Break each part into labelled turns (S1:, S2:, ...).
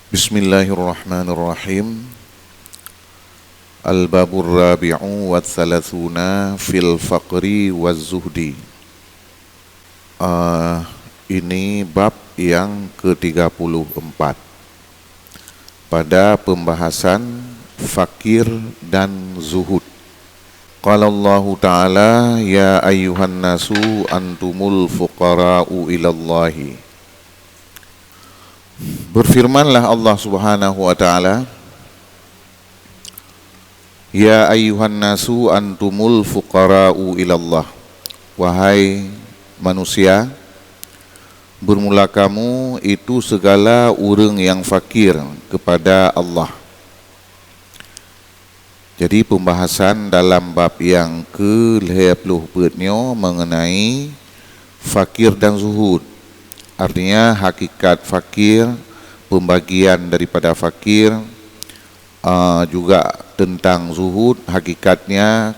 S1: Bismillahirrahmanirrahim. Al-babur rabi'u wa thalathuna fil faqri wa zuhdi. Ini bab yang ke-34 pada pembahasan fakir dan zuhud. Qala Allah Ta'ala, ya ayyuhan nasu antumul fuqara'u ilallahi. Berfirmanlah Allah Subhanahu wa Ta'ala, ya ayyuhan nasu antumul fuqara'u ilallah. Wahai manusia, bermula kamu itu segala urang yang fakir kepada Allah. Jadi pembahasan dalam bab yang ke-20 mengenai fakir dan zuhud. Artinya hakikat fakir, pembagian daripada fakir, juga tentang zuhud, hakikatnya,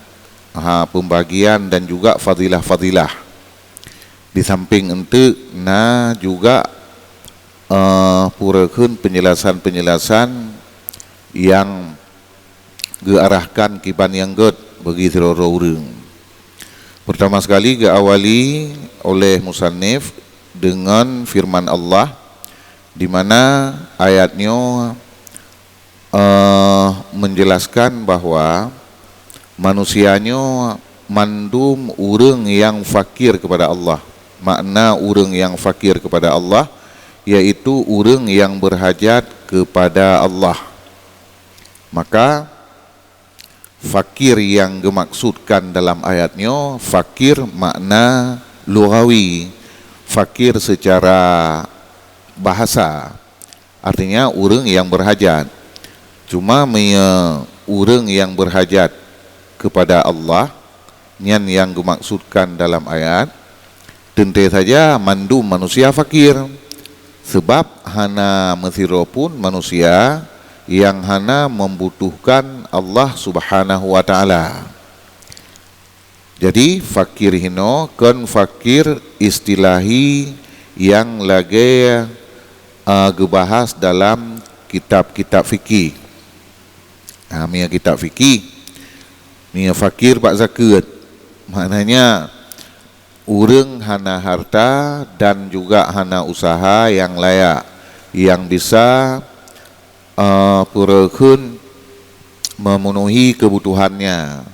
S1: pembagian dan juga fadilah-fadilah. Di samping itu, juga purakan penjelasan-penjelasan yang gearahkan kiban yang ged bagi seluruh orang. Pertama sekali diawali oleh musannif dengan firman Allah, di mana ayatnya menjelaskan bahwa manusianya mandum urang yang fakir kepada Allah. Makna urang yang fakir kepada Allah yaitu urang yang berhajat kepada Allah. Maka fakir yang dimaksudkan dalam ayatnya fakir makna lughawi, fakir secara bahasa, artinya urang yang berhajat. Cuma urang yang berhajat kepada Allah yang dimaksudkan dalam ayat tentu saja mandum manusia fakir, sebab hana mesiro pun manusia yang hana membutuhkan Allah Subhanahu wa Ta'ala. Jadi fakir hino kan fakir istilahi yang lagi gebahas dalam kitab-kitab fikih. Mia kitab fikih, mia fakir pak zakat. Maknanya urang hana harta dan juga hana usaha yang layak, yang bisa purakan memenuhi kebutuhannya.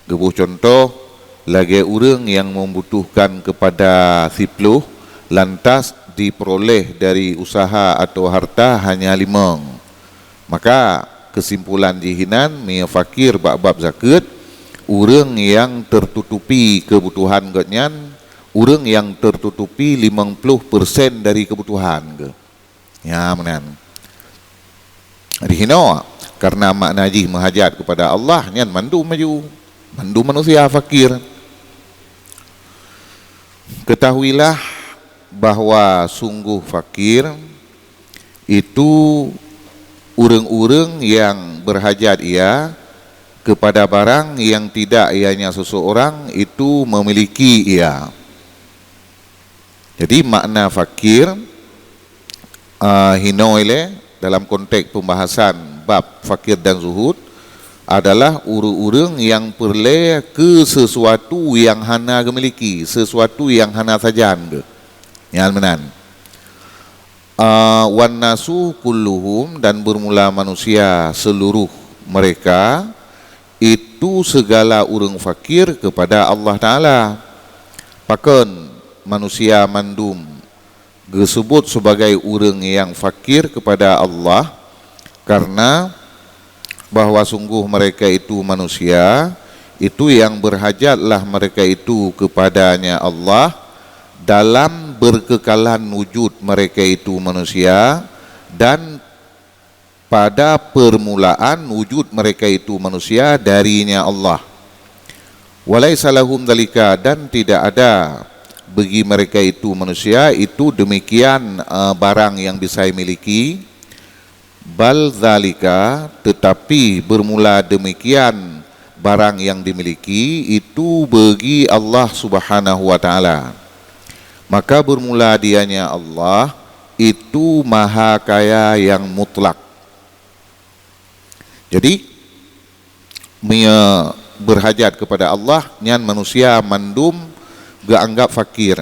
S1: Gebuh contoh, lagi urang yang membutuhkan kepada 10, lantas diperoleh dari usaha atau harta hanya 5. Maka kesimpulan jihinan mia fakir bab zakat, urang yang tertutupi kebutuhan genyan, urang yang tertutupi 50% dari kebutuhan ke. Ya menan. Dihino karena makna jih menghajat kepada Allah nyan mandu maju, mandu manusia fakir. Ketahuilah bahwa sungguh fakir itu urang-urang yang berhajat ia kepada barang yang tidak ianya seseorang itu memiliki ia. Jadi makna fakir hinoile dalam konteks pembahasan bab fakir dan zuhud adalah urang-urang yang perle ke sesuatu yang hana gemiliki, sesuatu yang hana sajan ke. Yang menan. Wan nasu kulluhum, dan bermula manusia seluruh mereka itu segala urang fakir kepada Allah Ta'ala. Pakan manusia mandum disebut sebagai urang yang fakir kepada Allah karena bahwa sungguh mereka itu manusia itu yang berhajatlah mereka itu kepadanya Allah dalam berkekalan wujud mereka itu manusia, dan pada permulaan wujud mereka itu manusia darinya Allah. Walaisa lahum dzalika, dan tidak ada bagi mereka itu manusia itu demikian barang yang bisa miliki. Bal dzalika, tetapi bermula demikian barang yang dimiliki itu bagi Allah Subhanahu wa Ta'ala. Maka bermula dianya Allah itu maha kaya yang mutlak. Jadi mia berhajat kepada Allah, nyan manusia mandum geanggap fakir.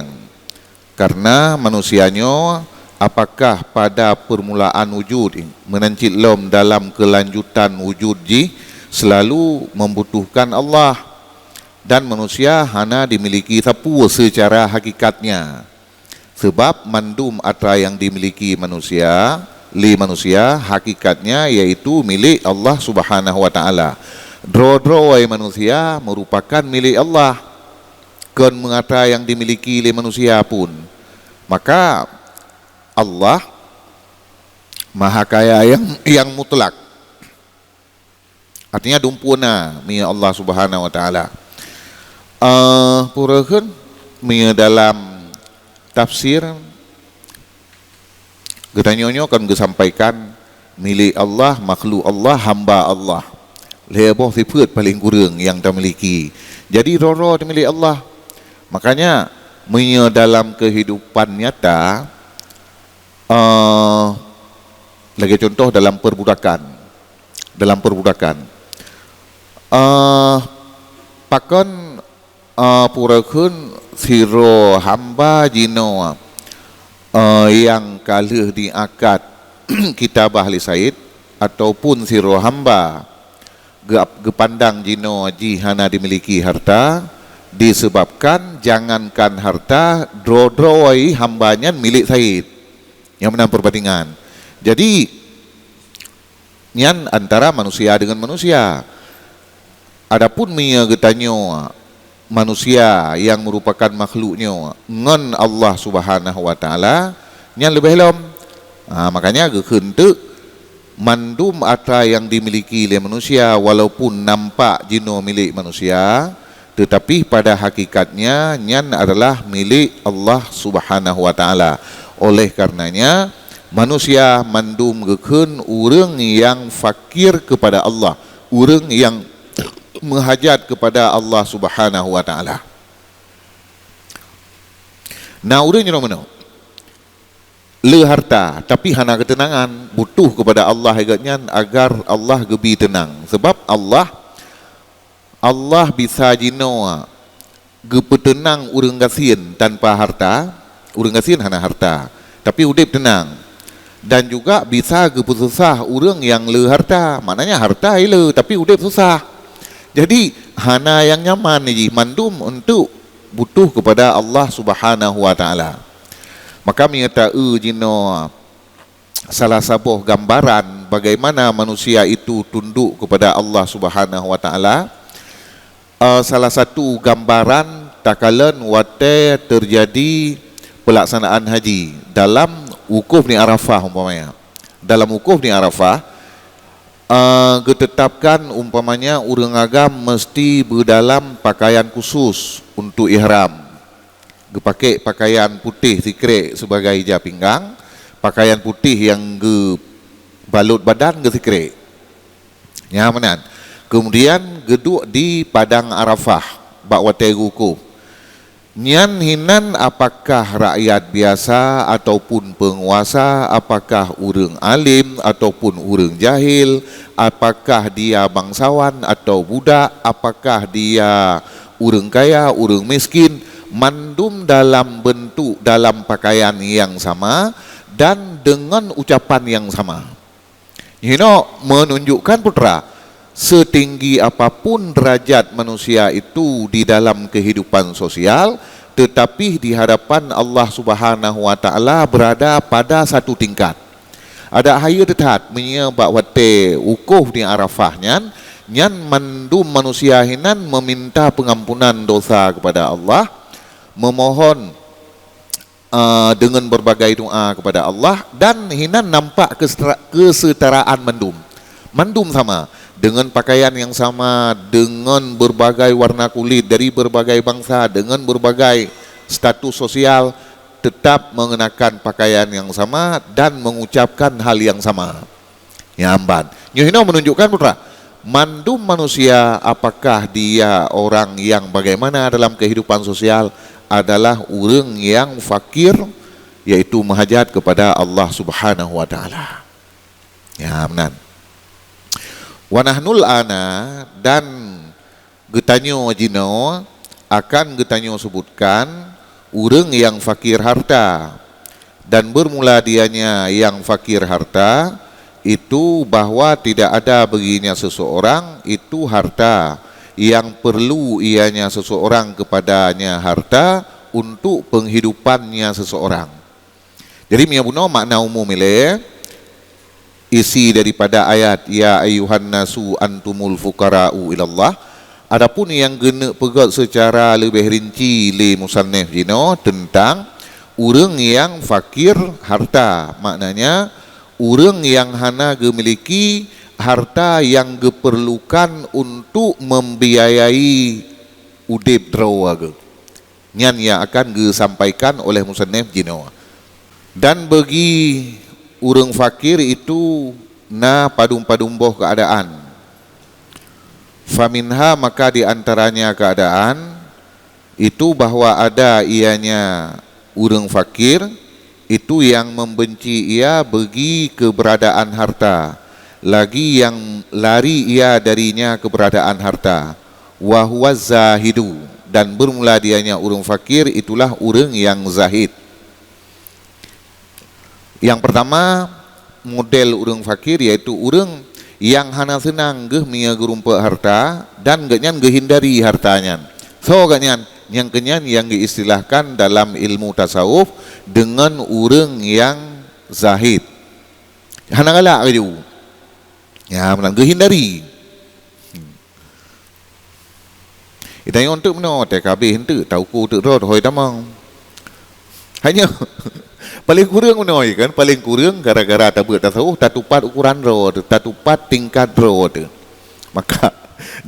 S1: Karena manusianya apakah pada permulaan wujud menancit lom dalam kelanjutan wujud ji selalu membutuhkan Allah, dan manusia hanya dimiliki sapu secara hakikatnya. Sebab mandum atra yang dimiliki manusia hakikatnya yaitu milik Allah Subhanahu wa taala. Dro-dro manusia merupakan milik Allah, kan mengata yang dimiliki oleh manusia pun. Maka Allah maha kaya yang mutlak. Artinya dumpuna milik Allah Subhanahu wa taala. Purakan milik dalam tafsir getanyonyo kan disampaikan milik Allah, makhluk Allah, hamba Allah. Leboh sifat paling kurang yang kita miliki. Jadi roro milik Allah. Makanya dalam kehidupan nyata, lagi contoh dalam perbudakan. Pakon purakan siro hamba jino yang kalah di akad kitabah li Said ataupun siro hamba gepandang jino jihana dimiliki harta, disebabkan jangankan harta dro-droi hambanya milik Said yang menang perbandingan. Jadi nyan antara manusia dengan manusia. Adapun mia getanyo manusia yang merupakan makhluknya ngan Allah Subhanahu wa taala nyan lebih lom. Makanya gekentu mandum atra yang dimiliki oleh manusia walaupun nampak jino milik manusia, tetapi pada hakikatnya nyan adalah milik Allah Subhanahu wa taala. Oleh karenanya manusia mandum geken urang yang fakir kepada Allah, urang yang menghajat kepada Allah Subhanahu wa taala. Nah, urang yang mana? Le harta tapi hana ketenangan, butuh kepada Allah agaknya agar Allah gebi tenang. Sebab Allah bisa jino gepetenang urang gasin tanpa harta, urang gasin hana harta tapi udip tenang. Dan juga bisa gepesusah urang yang le harta, maknanya harta ile tapi udip susah. Jadi hana yang nyaman ni mandum untuk butuh kepada Allah Subhanahu wa taala. Maka mengata jino salah satu gambaran bagaimana manusia itu tunduk kepada Allah Subhanahu wa taala. Salah satu gambaran takalan wate terjadi pelaksanaan haji dalam wukuf di Arafah umpamanya. Dalam wukuf di Arafah ditetapkan umpamanya urang agam mesti berdalam pakaian khusus untuk ihram. Pakai pakaian putih sikrek sebagai hijab pinggang, pakaian putih yang balut badan sikrek. Ya menan. Kemudian geduk di padang Arafah bak wate wukuf. Nyan hinan apakah rakyat biasa ataupun penguasa, apakah urang alim ataupun urang jahil, apakah dia bangsawan atau budak, apakah dia urang kaya, urang miskin, mandum dalam bentuk dalam pakaian yang sama dan dengan ucapan yang sama. Menunjukkan putra setinggi apapun derajat manusia itu di dalam kehidupan sosial, tetapi di hadapan Allah Subhanahu wa taala berada pada satu tingkat. Ada haya detat menyebab wate wukuf di Arafah nyan mandum manusia hinan meminta pengampunan dosa kepada Allah, memohon dengan berbagai doa kepada Allah, dan hinan nampak kesetaraan mandum sama, dengan pakaian yang sama, dengan berbagai warna kulit dari berbagai bangsa, dengan berbagai status sosial, tetap mengenakan pakaian yang sama dan mengucapkan hal yang sama. Ya amban. Nyuhino menunjukkan putra, mandum manusia apakah dia orang yang bagaimana dalam kehidupan sosial adalah urang yang fakir, yaitu menghajat kepada Allah Subhanahu wa taala. Ya, benar. Wa nahnul ana, dan getanyo jino akan getanyo sebutkan urang yang fakir harta, dan bermula dianya yang fakir harta itu bahwa tidak ada baginya seseorang itu harta yang perlu ianya seseorang kepadanya harta untuk penghidupannya seseorang. Jadi miabuno makna umum ile isi daripada ayat ya ayyuhan nasu antumul fuqara'u ilallah. Adapun yang kena pegat secara lebih rinci le musannif jino tentang urang yang fakir harta, maknanya urang yang hana memiliki harta yang diperlukan untuk membiayai udip drawaga. Nyan yang akan disampaikan oleh musannif jino. Dan bagi urang fakir itu na padum-padum boh keadaan. Faminha, maka di antaranya keadaan itu bahwa ada ianya urang fakir itu yang membenci ia bagi keberadaan harta, lagi yang lari ia darinya keberadaan harta. Wa huwa zahidu, dan bermula dianya urang fakir itulah urang yang zahid. Yang pertama model urang fakir yaitu urang yang hana senang geh mia gerumpa harta dan genyan gehindari hartanya. So genyan yang kenyan yang diistilahkan dalam ilmu tasawuf dengan urang yang zahid. Hana galak dia. Ya, menang gehindari. Itanya untuk meno TKB hente tahu ku tu rod hoi tamang. Hanya paling kurang menoi kan, paling kurang gara-gara tak buat tasawuf tak tupat ukuran road, tak tupat tingkat road. Maka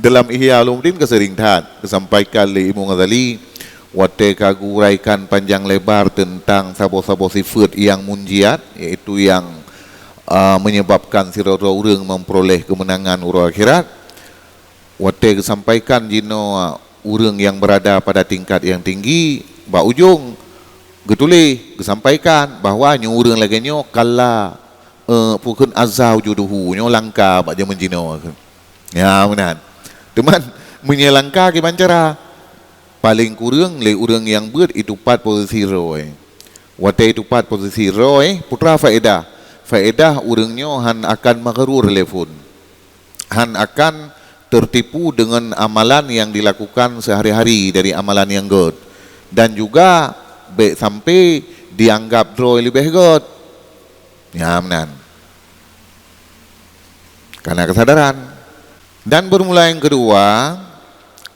S1: dalam Ihya Ulumuddin keseringan disampaikan oleh Imam Ghazali wate kaguraikan panjang lebar tentang sabo-sabo sifat yang munjiat, yaitu yang menyebabkan sira-sira urang memperoleh kemenangan urang akhirat. Wate disampaikan jino urang yang berada pada tingkat yang tinggi, ba ujung getulih disampaikan bahawa nyo urang lagi nyo kala pukun azau juduhu nyo langka bak jaman jino. Ya benar. Teman menyelangka ke bancara paling kurang le urang yang ber itu 4 posisi roy. Wate itu 4 posisi roy putra faedah. Faedah urang nyo han akan magerur telefon. Han akan tertipu dengan amalan yang dilakukan sehari-hari dari amalan yang good. Dan juga baik sampai dianggap droy lebih good. Ya benar. Karena kesadaran. Dan bermula yang kedua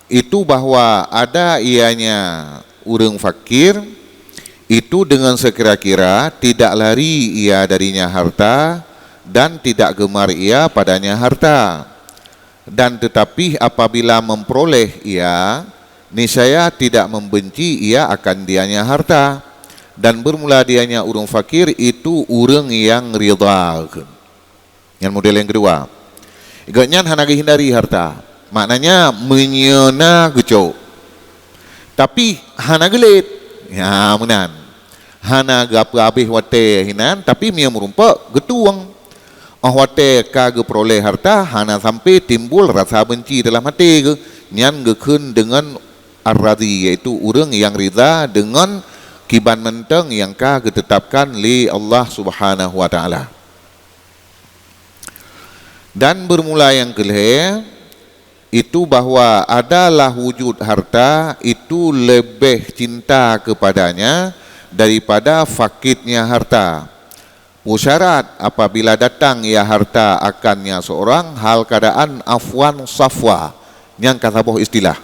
S1: itu bahwa ada ianya urang fakir itu dengan sekira-kira tidak lari ia darinya harta dan tidak gemar ia padanya harta. Dan tetapi apabila memperoleh ia, niscaya tidak membenci ia akan dianya harta. Dan bermula dianya urang fakir itu urang yang ridha. Yang model yang kedua. Igatnya hana hindari harta. Maknanya menyena gecok. Tapi hana gelit. Ya menan. Hana gap habis wate hinan tapi mia merumpa getuang. Wate kage peroleh harta hana sampai timbul rasa benci dalam hati ke. Nyan gekun dengan ar-radhi, yaitu urang yang ridha dengan kiban menteng yang kage ditetapkan li Allah Subhanahu wa taala. Dan bermula yang kelih itu bahwa adalah wujud harta itu lebih cinta kepadanya daripada fakitnya harta. Syarat apabila datang ia harta akannya seorang hal keadaan afwan safwa. Yang kata boh istilah.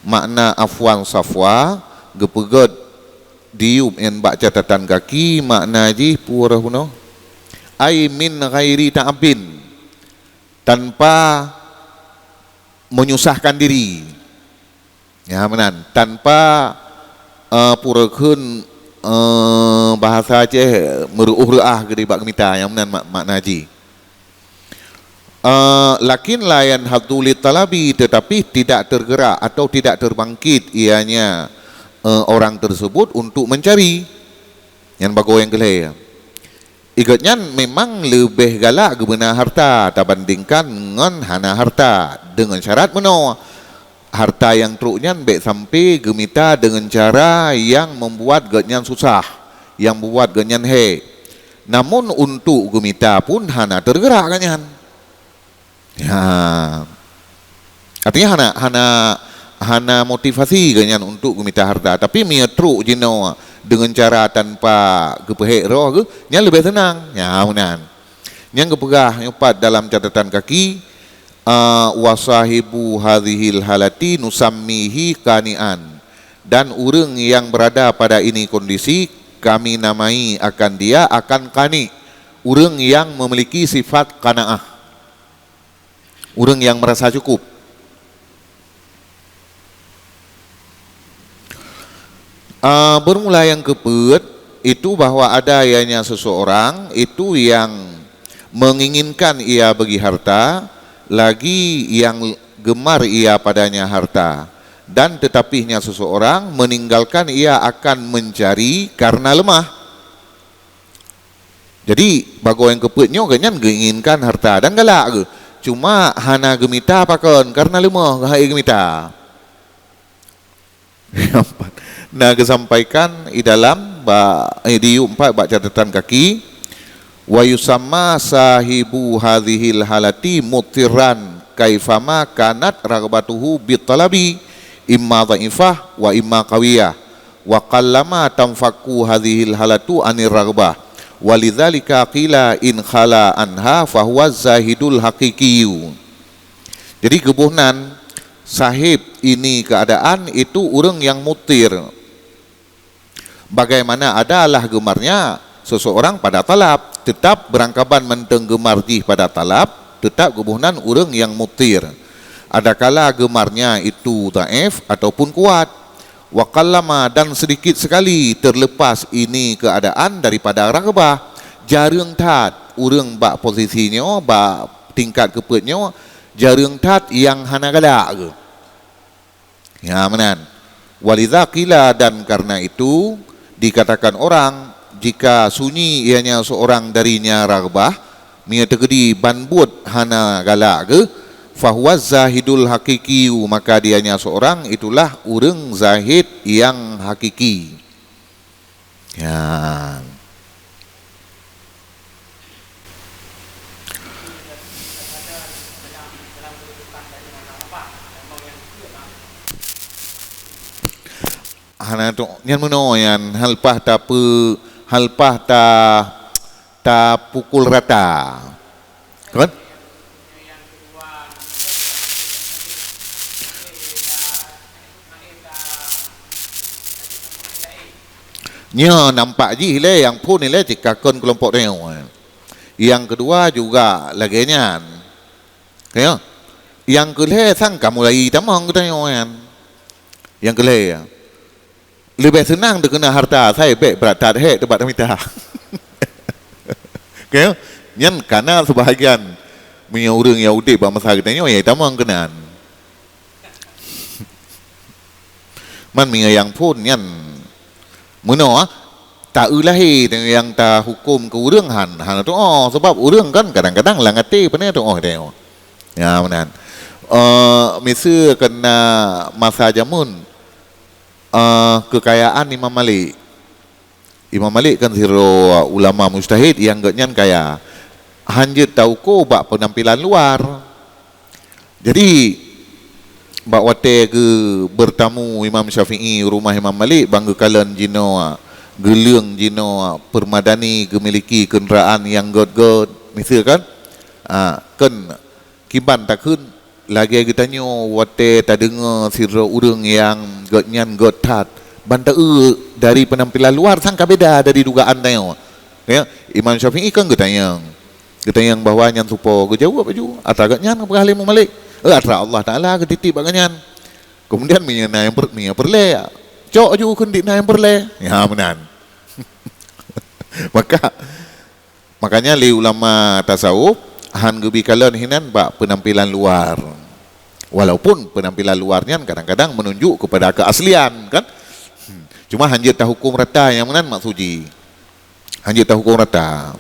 S1: Makna afwan safwa gepegat dium en bak catatan kaki makna ji pura huno. Ai min ghairi ta'bin, tanpa menyusahkan diri. Ya menan, tanpa purakeun bahasa Aceh meruuh-ruah gede bak gemita yang menan makna haji. Lakin layan haduli talabi, tetapi tidak tergerak atau tidak terbangkit ianya orang tersebut untuk mencari. Yang bago yang kelih. Ikutnya memang lebih galak guna harta terbandingkan dengan hana harta, dengan syarat meno harta yang truknya baik sampai gemita dengan cara yang membuat genyan susah, yang membuat genyan he. Namun untuk gemita pun hana tergerak genyan. Ya. Artinya hana motivasi genyan untuk gemita harta, tapi mia truk jino dengan cara tanpa kepehek roh ke, nya lebih tenang. Ya, benar. Yang kepegah nyopat dalam catatan kaki, wasahibu hadhil halati nusammihi kanian, dan orang yang berada pada ini kondisi kami namai akan dia akan kani, orang yang memiliki sifat qanaah, orang yang merasa cukup. Bermula yang keempat itu bahwa ada ianya seseorang itu yang menginginkan ia bagi harta, lagi yang gemar ia padanya harta, dan tetapinya seseorang meninggalkan ia akan mencari karena lemah. Jadi bago yang keempatnya kenyan menginginkan harta dan galak ke, cuma hana gemita pakon karena lemah hai gemita. Nah, kesampaikan di dalam di 4 bab catatan kaki, wa yusamma sahibu hadhil halati mutiran kaifama kanat ragbatuhu bitalabi imma dhaifah wa imma qawiyah wa qallama tanfaku hadhil halatu anir ragbah walidzalika qila in khala anha fahuwa zahidul haqiqiyyu. Jadi kebunan sahib ini keadaan itu orang yang mutir. Bagaimana adalah gemarnya seseorang pada talab, tetap berangkapan menteng gemar jih pada talab, tetap kebunan orang yang mutir. Adakala gemarnya itu dhaif ataupun kuat. Wa qallama, dan sedikit sekali terlepas ini keadaan daripada ragbah. Jarang tat orang bak posisinya, bak tingkat kepetnya, jarang tat yang hana galak ke. Ya, menan. Walidha qila, dan karena itu dikatakan orang jika sunyi ianya seorang darinya ragbah, mia tegedi banbut hana galak ke, fahuwa zahidul haqiqiyu, maka dianya seorang itulah orang zahid yang hakiki. Ya. Hana tu nyan meno yan halpah ta halpah ta pukul rata. Kan? Nya nampak ji le yang pun ni le cikakon kelompok dia. Yang kedua juga lagenya. Kaya? Yang kelih sangka mulai tamang katanya yan. Yang kelih ya. Lebih senang terkena harta saya baik berat hek tempat minta. Okey, nyan karena sebahagian punya orang Yahudi bangsa kita ya tamang kenan. Man minga yang pun nyan meno tak ulahi yang ta hukum ke urang han tu sebab urang kan kadang-kadang langati pene tu tengok. Ya benar. Misal kena masa jamun kekayaan Imam Malik. Imam Malik kan zero ulama mujtahid yang genyan kaya. Hanjut tahu ko bak penampilan luar. Jadi bak wate ke bertamu Imam Syafi'i rumah Imam Malik bangga kalan jino gelung jino permadani gemiliki kenderaan yang god-god misal kan kan kiban takun lagi kita nyo wate tak dengar sira urang yang godnyan god tat banta dari penampilan luar sangka beda dari dugaan tanya. Ya, Imam Syafi'i kan getayang bahwa nyan supo ge jawab baju atau nyan berhalim Malik. Atra Allah Taala ketitip baganyan. Kemudian minya yang perle. Cok aju kun di yang perle. Ya benar. Makanya li ulama tasawuf han gebi kalon hinan bak penampilan luar. Walaupun penampilan luarnya kadang-kadang menunjuk kepada keaslian kan. Cuma hanjir tak hukum rata yang menan maksuji. Hanya tahu hukum rata.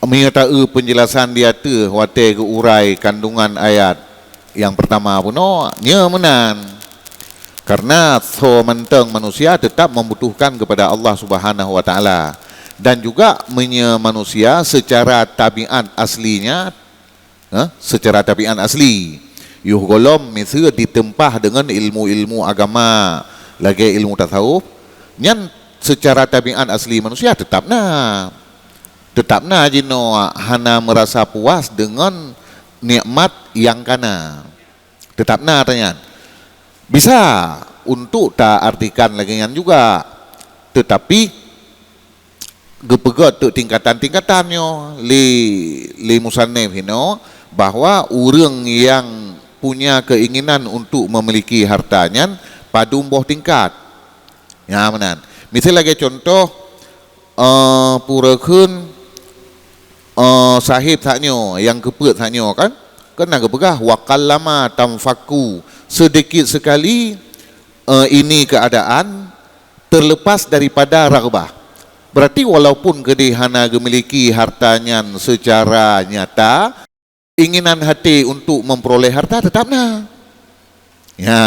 S1: Menyatakan penjelasan dia tu wate ke urai kandungan ayat yang pertama puno nya menan. Karena so menteng manusia tetap membutuhkan kepada Allah Subhanahu wa taala dan juga manusia secara tabiat aslinya secara tabiat asli yuh golom mesti ditempah dengan ilmu-ilmu agama lagi ilmu tasawuf nyan secara tabiat asli manusia tetapna jino hana merasa puas dengan nikmat yang kana tetapna tanya bisa untuk tak artikan lagi yang juga tetapi gepegot tu tingkatan-tingkatannya li musannif hino bahwa orang yang punya keinginan untuk memiliki hartanya pada umboh tingkat ya menan misal lagi contoh purakeun sahib saknyo yang kepet saknyo kan kena kepegah wakallama tamfaku sedikit sekali ini keadaan terlepas daripada raghbah. Berarti walaupun kedihana memiliki hartanya secara nyata, inginan hati untuk memperoleh harta tetapnya. Ya,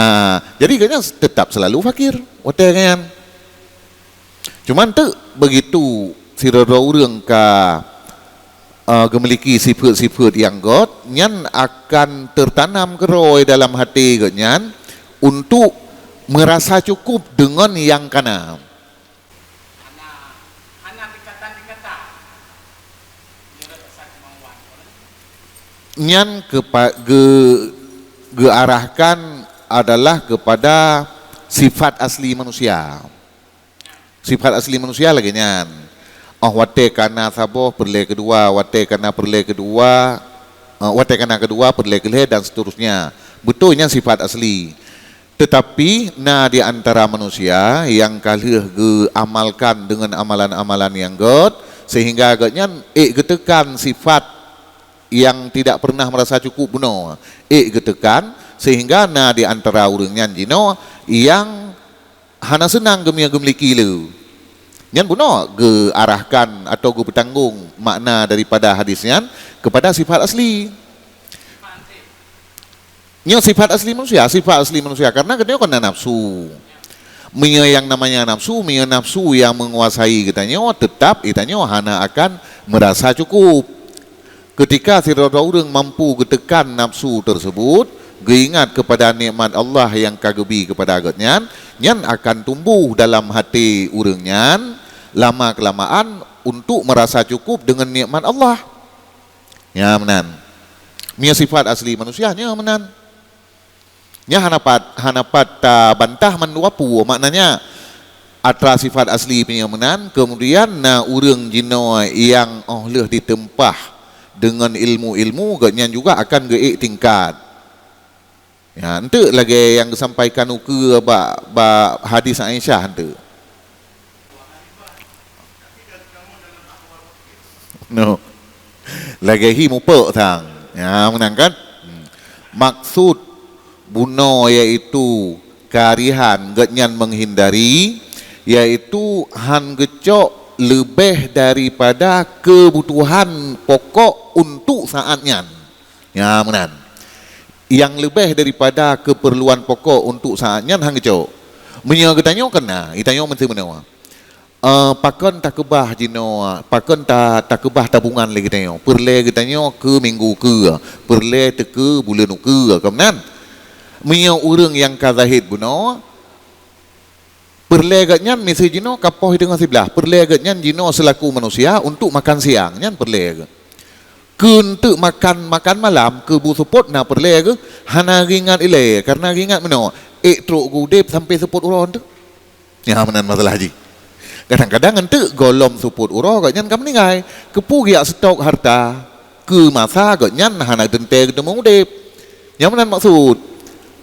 S1: jadi kayaknya tetap selalu fakir. Wadah kan? Cuman tu begitu sirara urang ka memiliki sifat-sifat yang god, nyan akan tertanam keroi dalam hati nyan untuk merasa cukup dengan yang kana. Nyan gearahkan adalah kepada sifat asli manusia. Sifat asli manusia lagi nyan. Wate kana saboh perle kedua, wate kana perle kedua, wate kana kedua perle kelih dan seterusnya. Betulnya sifat asli. Tetapi di antara manusia yang kalih amalkan dengan amalan-amalan yang god sehingga agaknya getekan sifat yang tidak pernah merasa cukup benar. Getekan sehingga di antara orangnya jino yang hana senang gemiliki lu. Yang benar gearahkan atau bertanggung makna daripada hadisnya kepada sifat asli. Yang sifat asli manusia karena kita kena nafsu. Yang namanya nafsu, nafsu yang menguasai kitanya tetap kitanya hana akan merasa cukup. Ketika sirara urang mampu getekan nafsu tersebut, geingat kepada nikmat Allah yang kagebi kepada agatnya, nyan akan tumbuh dalam hati urangnya lama kelamaan untuk merasa cukup dengan nikmat Allah. Ya menan. Sifat asli manusianya menan. Nya hanapat bantah manduapu maknanya atra sifat asli punya menan kemudian urang jino yang leh ditempah dengan ilmu-ilmu ganyan juga akan geik tingkat. Ya, ente lagi yang disampaikan ke hadis Aisyah ente. No. Lagi hi mupa tang. Ya, menangkan maksud buno yaitu karihan ganyan menghindari yaitu han gecok lebih daripada kebutuhan pokok untuk saatnya. Ya, menan. Yang lebih daripada keperluan pokok untuk saatnya hang gecok. Menyagetanya kena, itanya mesti menawa. Pakon tak kebah jino, pakon tak kebah tabungan lagi tanya. Perle kitanya ke minggu ke, perle ke bulan ke, kemudian menyo urang yang kazahid buno, perle gatnya mesti jino kapoh dengan sebelah, perle gatnya jino selaku manusia untuk makan siang, nyan perle. Untuk makan malam ke bu support na perle ke, hana ringat ile, karena ringat meno, truk gudep sampai support uron tu, ya menan masalah haji. Kadang-kadang ente golom support uro ganyan kam ningai kepugi stok harta ke masa ganyan hana dente ketemu udep. Yang mana maksud?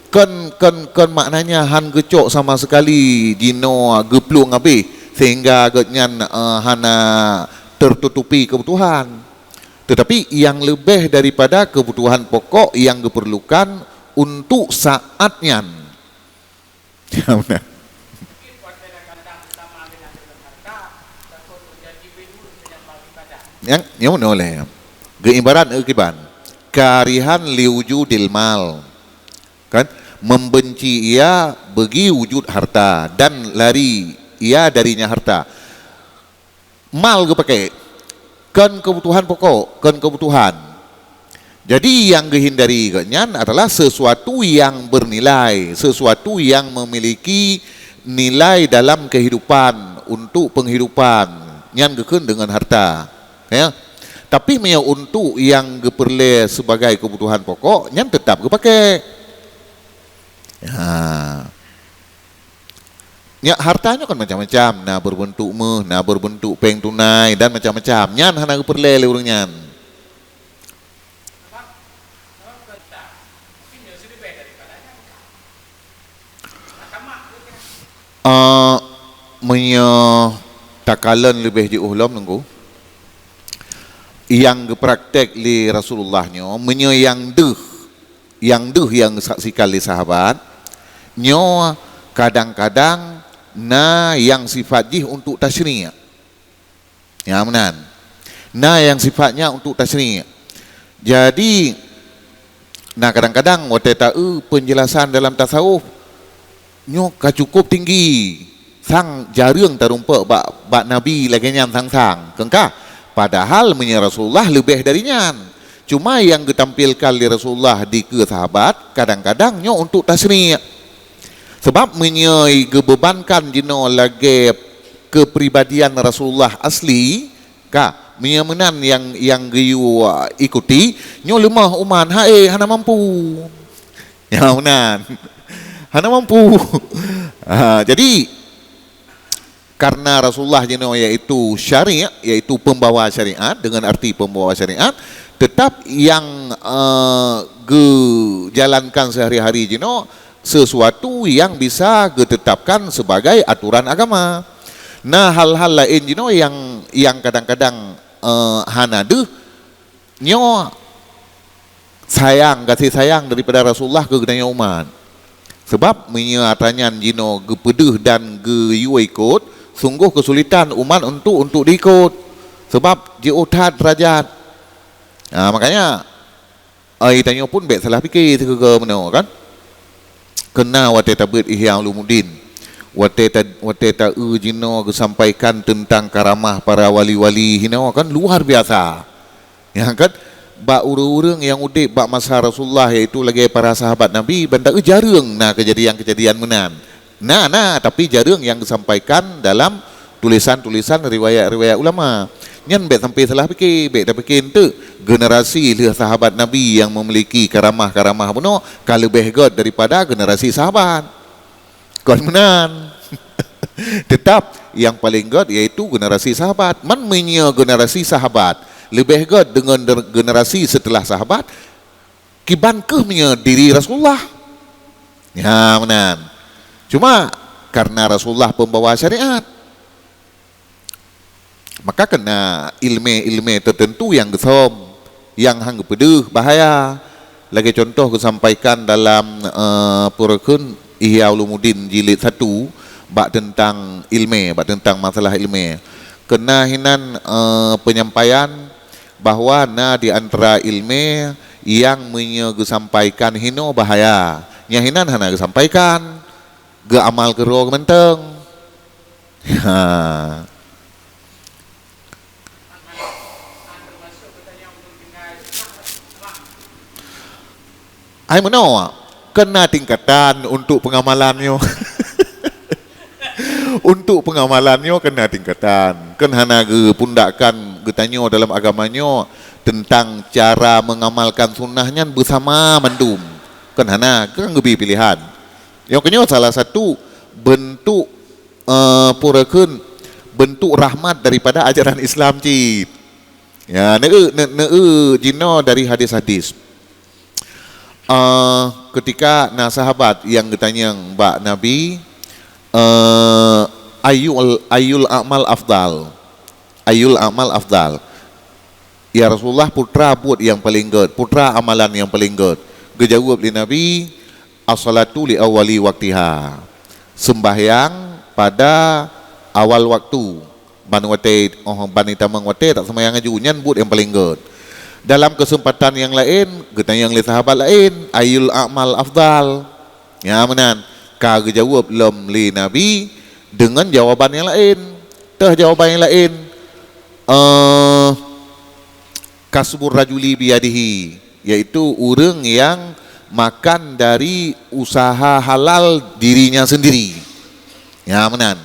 S1: Kan maknanya han gecok sama sekali jino geplung habis sehingga ganyan hana tertutupi kebutuhan. Tetapi yang lebih daripada kebutuhan pokok yang diperlukan untuk saatnya. Ya benar. Yang mana oleh keibaran akiban karihan liwujudil mal, kan, membenci ia bagi wujud harta dan lari ia darinya harta. Mal ke pakai kan kebutuhan pokok, kan kebutuhan. Jadi yang dihindari kenyan adalah sesuatu yang bernilai, sesuatu yang memiliki nilai dalam kehidupan untuk penghidupan. Nyan geken dengan harta, ya. Tapi punya untuk yang geperle sebagai kebutuhan pokok, nyan tetap kepakai. Ya, hartanya kan macam-macam, nah berbentuk nah berbentuk peng tunai dan macam-macam. Nyan hana geperle le urang nyan. Menyo takalan lebih di uhlam nunggu yang gepraktek li Rasulullahnya menyo yang yang saksikan li sahabat nyo kadang-kadang na yang sifat jih untuk tasyri', ya menan, na yang sifatnya untuk tasyri'. Jadi nah kadang-kadang waktu tahu penjelasan dalam tasawuf nyo cukup tinggi sang jarang terumpak bak Nabi lagi nyam sang kengkah, padahal menye Rasulullah lebih darinya. Cuma yang ditampilkan di Rasulullah di ke sahabat kadang-kadang nyo untuk tasri', sebab menye gebebankan jino lagi kepribadian Rasulullah asli ka menyemenan yang geyu ikuti nyo lemah uman hana mampu, ya unan hana mampu. Jadi karena Rasulullah jino yaitu syariat, yaitu pembawa syariat, dengan arti pembawa syariat, tetap yang jalankan sehari-hari jino sesuatu yang bisa ditetapkan sebagai aturan agama. Nah hal-hal lain jino yang kadang-kadang hana nyo kasih sayang daripada Rasulullah ke gedanya umat. Sebab menyatanya jino gepedeh dan geyu ikut, sungguh kesulitan umat untuk diikut, sebab diutat derajat. Nah, makanya tanya pun baik salah fikir ke mana kan, kena wate tabet Ihya Ulumuddin wate ta jino sampaikan tentang karamah para wali-wali hina kan luar biasa, ya kan. Bak urang-urang yang udip bak masa Rasulullah, iaitu lagi para sahabat Nabi, benda jarang nah kejadian-kejadian menan. Nah, tapi jarang yang disampaikan dalam tulisan-tulisan riwayat-riwayat ulama. Nyan bet sampai salah fikir, bet tak fikir ente generasi sahabat Nabi yang memiliki karamah-karamah buno kalau lebih god daripada generasi sahabat. Kon menan. Tetap yang paling god yaitu generasi sahabat. Man menye generasi sahabat lebih god dengan generasi setelah sahabat, kiban kehnya diri Rasulullah. Ya menan. Cuma karena Rasulullah pembawa syariat, maka kena ilmu tertentu yang gesom, yang hang pedeh bahaya. Lagi contoh kesampaikan dalam Purakun Ihya Ulumuddin jilid 1 bak tentang ilmu, bak tentang masalah ilmu. Kena hinan penyampaian bahwa di antara ilmu yang menyampaikan hino bahaya, nyahinan hana disampaikan ge amal ke roh menteng. Ai meno kena tingkatan untuk pengamalannya. Untuk pengamalannya kena tingkatan. Kan hana ge pundakan ge tanyo dalam agamanya tentang cara mengamalkan sunnahnya bersama mendum. Kan hana kan ge pilihan. Yang kedua salah satu bentuk Purakun bentuk rahmat daripada ajaran Islam cip. Ya, jino dari hadis-hadis. Ketika sahabat yang ditanya Mbak Nabi, ayul amal afdal. Ayul amal afdal. Ya Rasulullah, putra buat yang paling good, putra amalan yang paling good. Gejawab li Nabi, as-salatu li awali waktiha. sembahyang pada awal waktu. Ban wate banita mengwate tak sembahyang aju nyan but yang paling good. Dalam kesempatan yang lain, getanya yang li sahabat lain, ayul a'mal afdal. Ya menan, kage jawab lam li Nabi dengan jawaban yang lain. Tah jawaban yang lain. Kasbur rajuli biyadihi, yaitu orang yang makan dari usaha halal dirinya sendiri. Ya menan.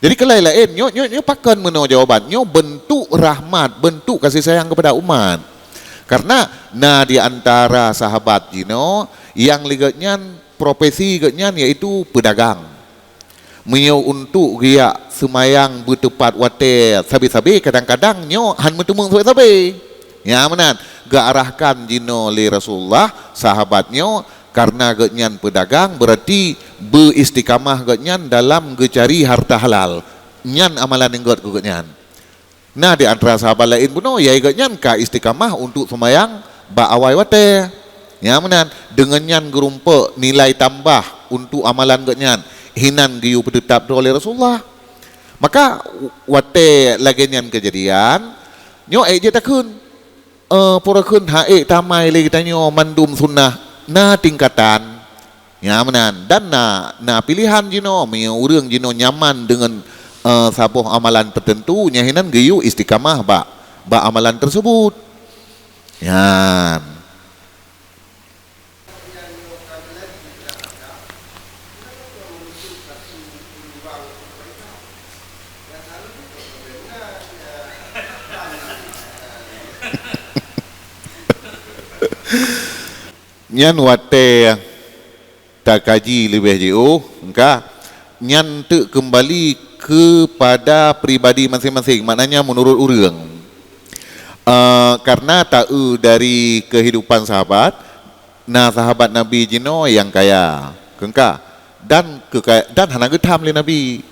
S1: Jadi kelai-lain nyo pakan meno jawaban nyo bentuk rahmat, bentuk kasih sayang kepada umat. Karena di antara sahabat jino yang ligatnya profesi ligatnya yaitu pedagang. Menyo untuk dia semayang bertepat wate sabi-sabi kadang-kadang nyo han mentumung sabi-sabi. Ya menan, ga arahkan jino li Rasulullah sahabatnyo karena genyan pedagang berarti beristiqamah genyan dalam gecari harta halal. Nyan amalan yang genyan. Nah di antara sahabat lain pun ya genyan ka istiqamah untuk semayang ba awai wate. Ya menan, dengan nyan gerumpa nilai tambah untuk amalan genyan. Hinan giyu tetap oleh Rasulullah. Maka wate lagi nyan kejadian nyo je takun porakun hae tamai lagi tanyo mandum sunnah na tingkatan. Ya menan, dan na pilihan jino orang jino nyaman dengan sabuh amalan tertentu nyahinan giyu istiqamah ba amalan tersebut. Ya. Nyan wate tak kaji lebih jauh, engkau nyan tu kembali kepada pribadi masing-masing, maknanya menurut orang. Karena tahu dari kehidupan sahabat, sahabat Nabi jino yang kaya, engkau dan hana getam le Nabi,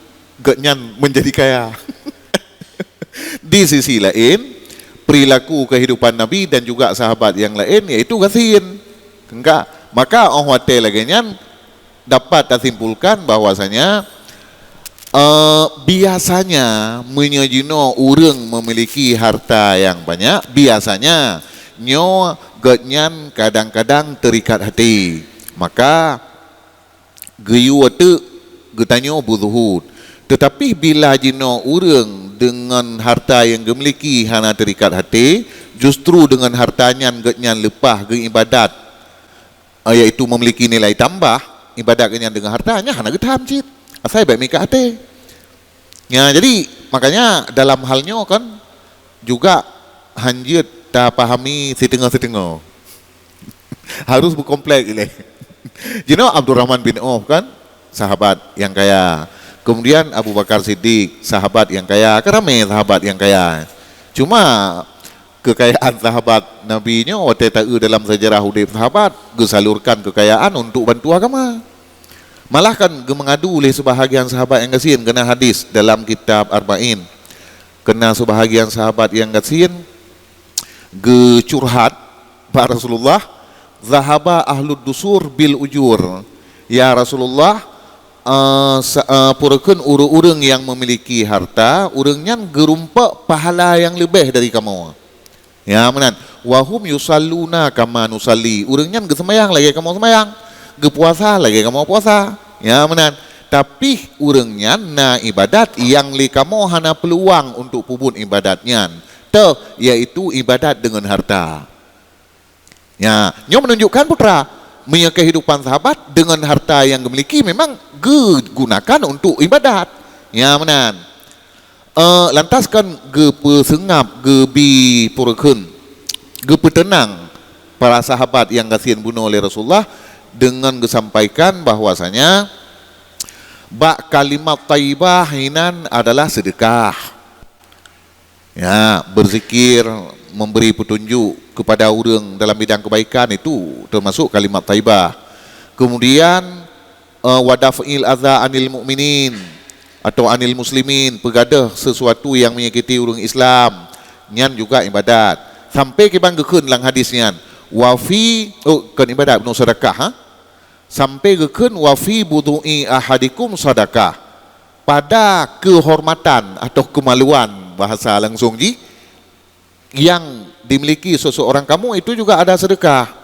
S1: nyan menjadi kaya. Di sisi lain, perilaku kehidupan Nabi dan juga sahabat yang lain yaitu gasin. Enggak, maka orang hotel lagi nyan dapat tersimpulkan bahwasanya biasanya menyajino orang memiliki harta yang banyak, biasanya nyo genyan kadang-kadang terikat hati. Maka geyu ate getanyo berzuhud. Tetapi bila jino orang dengan harta yang gemiliki hana terikat hati, justru dengan hartanya genyan lepah ge ibadat, yaitu memiliki nilai tambah ibadat genyan dengan hartanya hana getam cit. Asai baik mikah hati. Ya, jadi makanya dalam halnya kan juga hanjut tak pahami setengah-setengah. Harus berkomplek ini. Jino Abdurrahman bin Auf kan sahabat yang kaya. Kemudian Abu Bakar Siddiq sahabat yang kaya. Kerame sahabat yang kaya. Cuma kekayaan sahabat Nabi nya waktu tahu dalam sejarah hidup sahabat gesalurkan kekayaan untuk bantu agama. Malah kan mengadu oleh sebahagian sahabat yang kasihin kena hadis dalam kitab Arba'in. Kena sebahagian sahabat yang kasihin curhat Pak Rasulullah, zahaba ahlud dusur bil ujur. Ya Rasulullah, purakan urang-urang yang memiliki harta, urangnya gerumpa pahala yang lebih dari kamu. Ya menan, wahum yusalluna kama nusalli. Urangnya gesemayang lagi kamu semayang, gepuasa lagi kamu puasa. Ya menan, tapi urangnya na ibadat yang li kamu hana peluang untuk pubun ibadatnya. Yaitu ibadat dengan harta. Ya, nyo menunjukkan putra, punya kehidupan sahabat dengan harta yang dimiliki memang gunakan untuk ibadat. Ya menan. Lantas kan pesengap bi purakeun petenang para sahabat yang kasihan bunuh oleh Rasulullah dengan disampaikan bahwasanya kalimat thayyibah hinan adalah sedekah. Ya, berzikir, memberi petunjuk kepada orang dalam bidang kebaikan itu termasuk kalimat thayyibah. Kemudian wadaf'il adza anil mu'minin atau anil muslimin, pegadah sesuatu yang menyakiti orang Islam, nyan juga ibadat. Sampai ke banggekeun lang hadis nyan. Wa fi kan ibadat no sedekah sampai geken wa fi budu'i ahadikum sadaqah, pada kehormatan atau kemaluan bahasa langsung ji yang dimiliki seseorang kamu itu juga ada sedekah.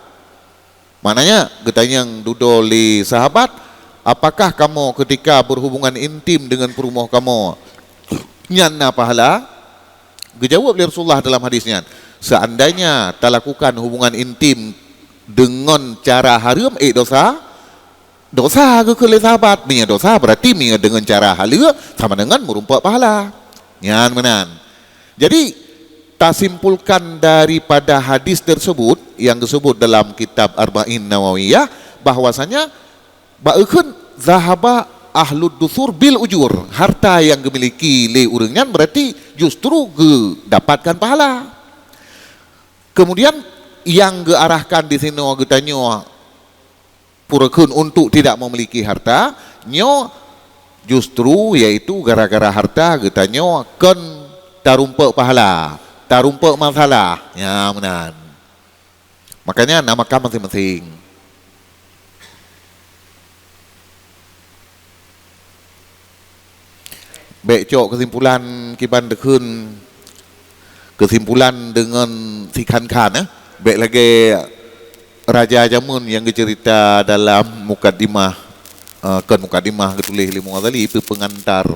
S1: Maknanya getanya yang duduk li sahabat, apakah kamu ketika berhubungan intim dengan perumah kamu nyana pahala? Dijawab oleh Rasulullah dalam hadisnya, seandainya tak lakukan hubungan intim dengan cara haram, dosa ke oleh sahabat. Punya dosa berarti punya dengan cara halal sama dengan merumpak pahala. Yan menan. Jadi tak simpulkan daripada hadis tersebut yang disebut dalam kitab Arba'in Nawawiyah bahwasanya ba'eun zahaba ahlud dusur bil ujur, harta yang dimiliki le urangnya berarti justru dapatkan pahala. Kemudian yang diarahkan di sini getanya purakeun untuk tidak memiliki harta nyo justru yaitu gara-gara harta getanya kan tarumpak pahala, tarumpak masalah. Ya menan. Makanya namakan masing-masing. Baik cok kesimpulan kiban dekun, kesimpulan dengan si Khan baik lagi Raja Jamun yang dicerita dalam mukadimah, mukadimah ditulis oleh Mughazali, itu pengantar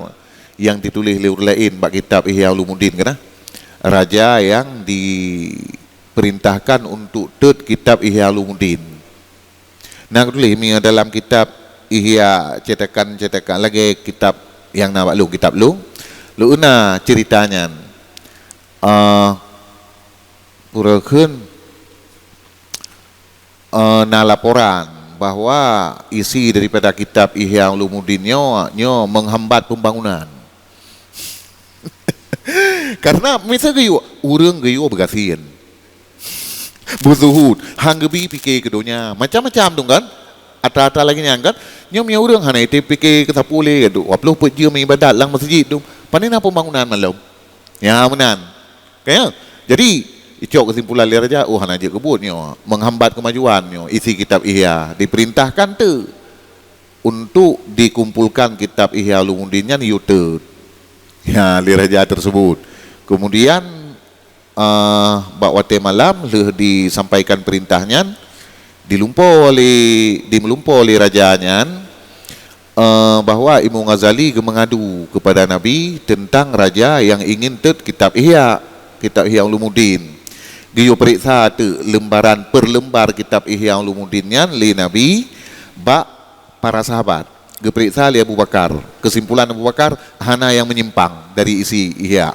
S1: yang ditulis oleh orang lain bak kitab Ihya Ulumuddin kena. Raja yang diperintahkan untuk tet kitab Ihya Ulumuddin. Nah tulis dalam kitab Ihya cetakan lagi kitab yang nak lu kitab lu una ceritanya purakeun na laporan bahwa isi daripada kitab Ihya Ulumuddin nyo menghambat pembangunan. Karena misalnya urang gayu bergasian buzuhud hanggebi pikir kedunya macam-macam tu kan. Ata-ata lagi ni angkat nyom urang hana itu fikir ketapule gitu. Wapluh pergi mengibadat lang masjid tu. Panina pembangunan malam. Ya menan. Kaya. Jadi icok kesimpulan dia raja hana je kebutnya menghambat kemajuannya isi kitab Ihya. Diperintahkan tu untuk dikumpulkan kitab Ihya Ulumuddinnya ni yute. Ya li raja tersebut. Kemudian bak wate malam leh disampaikan perintahnya dilumpur oleh rajanya bahwa Imam Ghazali mengadu kepada Nabi tentang raja yang ingin tet kitab Ihya Ulumuddin. Dia periksa lembaran per lembar kitab Ihya Ulumuddinnya li Nabi bak para sahabat. Dia periksa li Abu Bakar. Kesimpulan Abu Bakar hana yang menyimpang dari isi Ihya.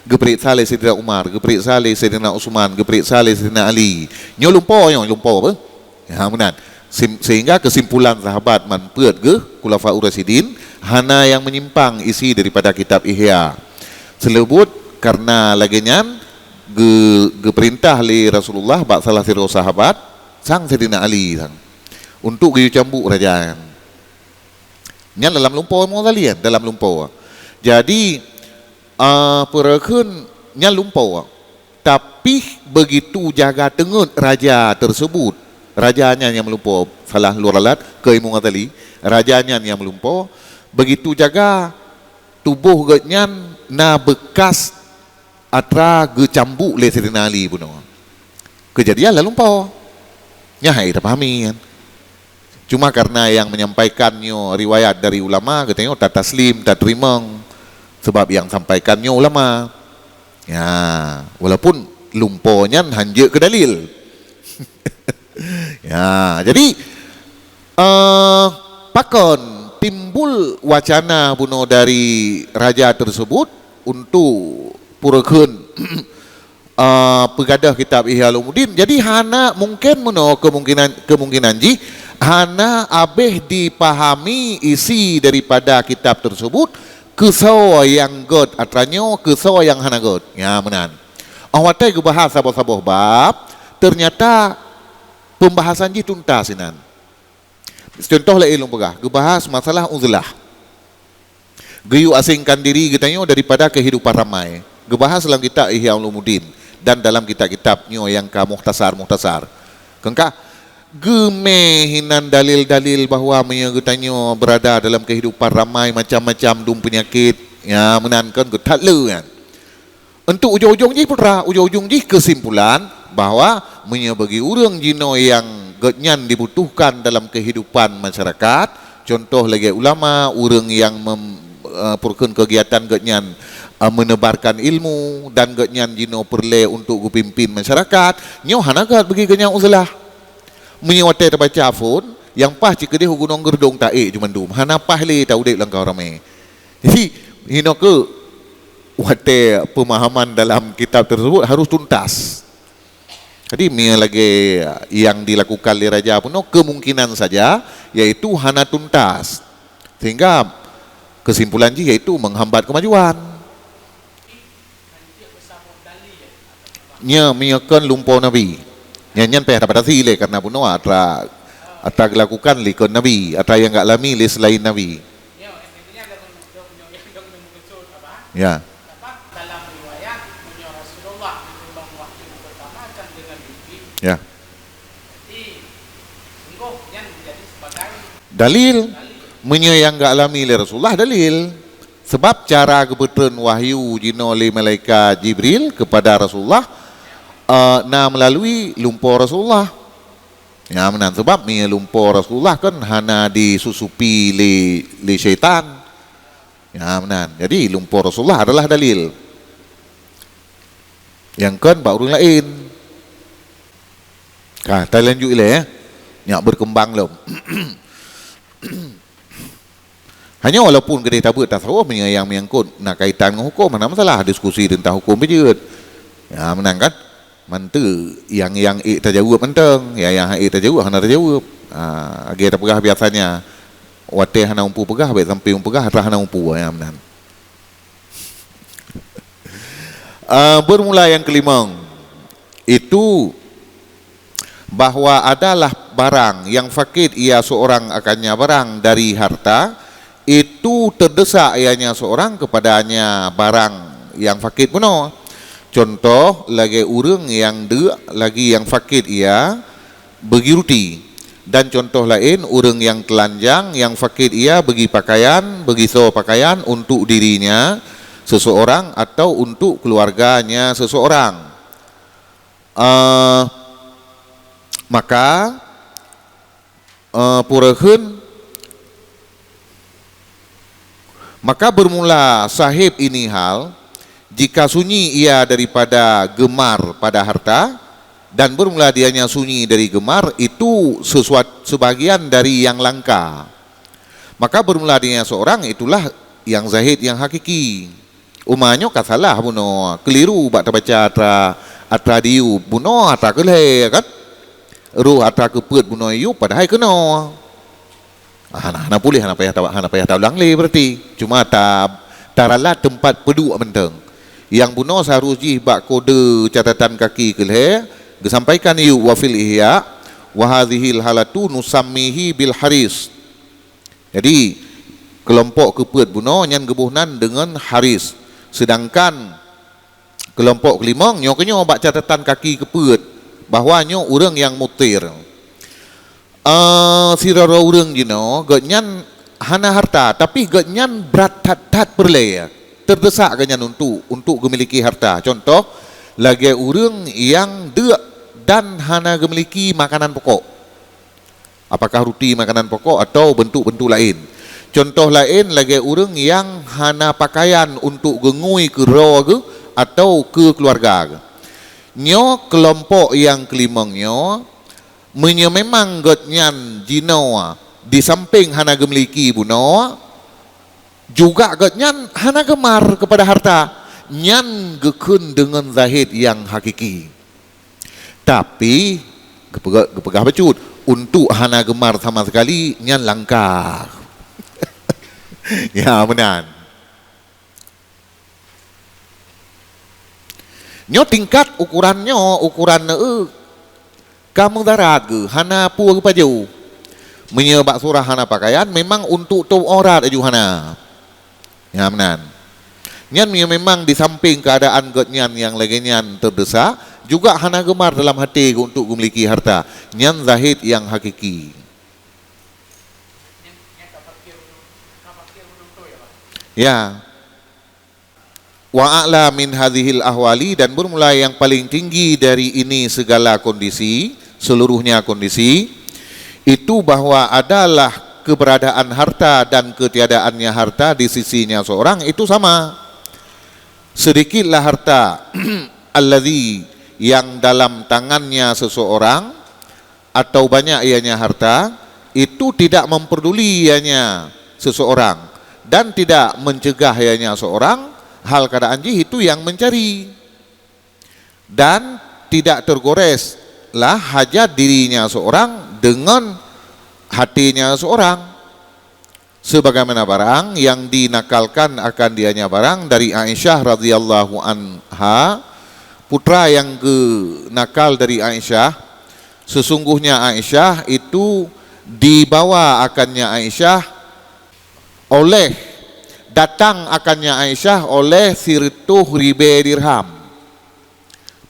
S1: Dia periksa li Sayyidina Umar, dia periksa li Sayyidina Utsman, dia periksa li Sayyidina Ali. Nyo lumpur apa? Ya benar. Sehingga kesimpulan sahabat manpuat ke Khulafaur Rasyidin hana yang menyimpang isi daripada kitab Ihya. Selebut karena laginya ge perintah li Rasulullah bak salah satu sahabat sang Sayyidina Ali sang untuk ge cambuk kerajaan. Nya dalam lumpur Mughazali dalam lumpur. Jadi perakeun nya lumpur. Tapi begitu jaga tengut raja tersebut, rajanya yang melumpur salah luralat ke Imam Ghazali, rajanya yang melumpur, begitu jaga tubuh genyan na bekas atra ge cambuk le Sayyidina Ali pun. Kejadian lalu lumpur. Nya hai tak pahami kan. Cuma karena yang menyampaikannya riwayat dari ulama katanya tak taslim, tak terima sebab yang sampaikannya ulama. Ya, walaupun lumpurnya hanya ke dalil. Ya, jadi pakon timbul wacana bunuh dari raja tersebut untuk purakeun pegadah kitab Ihya Ulumuddin. Jadi hana mungkin bunuh kemungkinan ji hana abeh dipahami isi daripada kitab tersebut kesawa yang god atranyo kesawa yang hana god. Ya menan. Awatai ke bahas sabah-sabah bab ternyata pembahasan ji tuntas sinan. Contoh lah ilmu pegah, gebahas masalah uzlah. Geyu asingkan diri kitanya daripada kehidupan ramai. Gebahas dalam kitab Ihya Ulumuddin dan dalam kitab-kitabnya yang ka muhtasar. Kengkah gemehinan dalil-dalil bahawa menyegetanya berada dalam kehidupan ramai macam-macam dum penyakit ya menankan ke takle kan. Untuk ujung-ujung ji putra, ujung-ujung ji kesimpulan bahawa bagi orang jino yang getnyan dibutuhkan dalam kehidupan masyarakat, contoh lagi ulama, orang yang memperlukan kegiatan getnyan menebarkan ilmu dan getnyan jino perle untuk pimpin masyarakat, nyo hanagat bagi getnyan uzlah. Menyewate terbaca pun yang pas jika dia gunung gerdong tae cuma dum hana pahle tau dek langkau ramai. Jadi hino ke wate pemahaman dalam kitab tersebut harus tuntas. Jadi mia lagi yang dilakukan oleh raja pun kemungkinan saja yaitu hana tuntas. Sehingga kesimpulan ji yaitu menghambat kemajuan. Nya miakan lumpur nabi. Nyanyan payah dapat asile karena puno atra dilakukan likon nabi, atra yang enggak lami li selain nabi. Ya. Ya. Dalil yang enggak alami oleh Rasulullah dalil. Sebab cara kebetulan wahyu jino oleh malaikat Jibril kepada Rasulullah melalui lumpur Rasulullah. Ya menan sebab lumpur Rasulullah kan hana disusupi li syaitan. Ya menan. Jadi lumpur Rasulullah adalah dalil. Yang kan baru lain. Kita lanjut ya. Nyak berkembang lom. Hanya walaupun kedai tabut tasawuf yang menyangkut nak kaitan dengan hukum, mana masalah diskusi tentang hukum bijut. Ya menang kan? Mantu yang terjawab menteng, yang terjawab hana terjawab. Agi tak pegah biasanya. Wate hana umpu pegah, baik sampai umpu pegah hana umpu ya menang. Bermula yang kelima itu bahwa adalah barang yang fakir ia seorang akannya barang dari harta itu terdesak ianya seorang kepadanya barang yang fakir puno. Contoh lagi urang yang lagi yang fakir ia bagi ruti, dan contoh lain urang yang telanjang yang fakir ia bagi pakaian, bagi pakaian untuk dirinya seseorang atau untuk keluarganya seseorang. Maka maka bermula sahib ini hal jika sunyi ia daripada gemar pada harta, dan bermula dianya sunyi dari gemar itu sebagian dari yang langka. Maka bermula dianya seorang itulah yang zahid yang hakiki. Umanya kasalah buno keliru bak terbaca atra diu buno atra keleh kan. Ruh atra keput buno yu padahal kena. Hana boleh hana payah tahu lang le berarti. Cuma taralat tempat peduk menteng. Yang buno seharusnya bak kode catatan kaki keleh disampaikan yu wa fil ihya wa hadhil halatu nusammihi bil haris. Jadi kelompok keput buno nyan gebuhnan dengan haris. Sedangkan kelompok kelima nyo bak catatan kaki keput bahawa nyo urang yang mutir. Sirara urang jino genyan hana harta tapi genyan berat tat perle terdesak genyan untuk memiliki harta. Contoh lagi urang yang dan hana memiliki makanan pokok. Apakah ruti makanan pokok atau bentuk-bentuk lain. Contoh lain lagi urang yang hana pakaian untuk gengui ke roh atau ke keluarga. Nyo kelompok yang kelima nyo memang getnyan jino di samping hana gemiliki buno juga getnyan hana gemar kepada harta, nyan gekun dengan zahid yang hakiki. Tapi kepegah becut untuk hana gemar sama sekali nyan langka. Ya benar. Nyo tingkat ukuran kamu darat ke hana pu ke paju menyebak surah hana pakaian memang untuk tu orat aju hana. Ya benar. Nyan memang di samping keadaan getnyan yang lagi nyan terdesak, juga hana gemar dalam hati untuk memiliki harta. Nyan zahid yang hakiki. Ya. Wa a'la min hadhil ahwali, dan bermula yang paling tinggi dari ini segala kondisi, seluruhnya kondisi, itu bahwa adalah keberadaan harta dan ketiadaannya harta di sisinya seorang itu sama. Sedikitlah harta alladzi yang dalam tangannya seseorang atau banyak ianya harta, itu tidak memperduli ianya seseorang dan tidak mencegah ianya seorang hal keadaan itu yang mencari, dan tidak tergoreslah hajat dirinya seorang dengan hatinya seorang, sebagaimana barang yang dinakalkan akan dianya barang dari Aisyah radhiyallahu anha, putra yang nakal dari Aisyah. Sesungguhnya Aisyah itu dibawa akannya Aisyah oleh datang akannya Aisyah oleh sirtuh ribe dirham,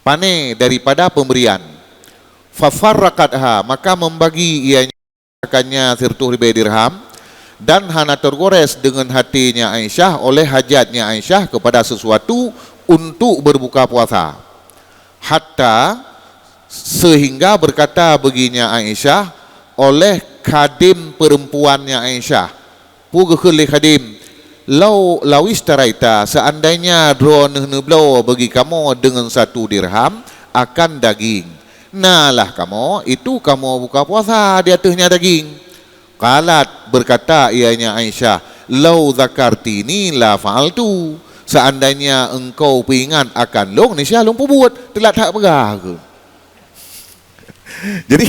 S1: pane daripada pemberian. Fafarraqatha, maka membagi ianya akannya sirtuh ribe dirham, dan hana tergores dengan hatinya Aisyah oleh hajatnya Aisyah kepada sesuatu untuk berbuka puasa. Hatta sehingga berkata baginya Aisyah oleh khadim perempuannya Aisyah, pugakul khadim, lawis taraita, seandainya drone neblo bagi kamu dengan 1 dirham akan daging, nalah kamu itu kamu buka puasa di atasnya daging. Qalat, berkata ianya Aisyah, lau zakartini la fa'altu, seandainya engkau peringat akan long nisya long buat telat tak pegah ke. Jadi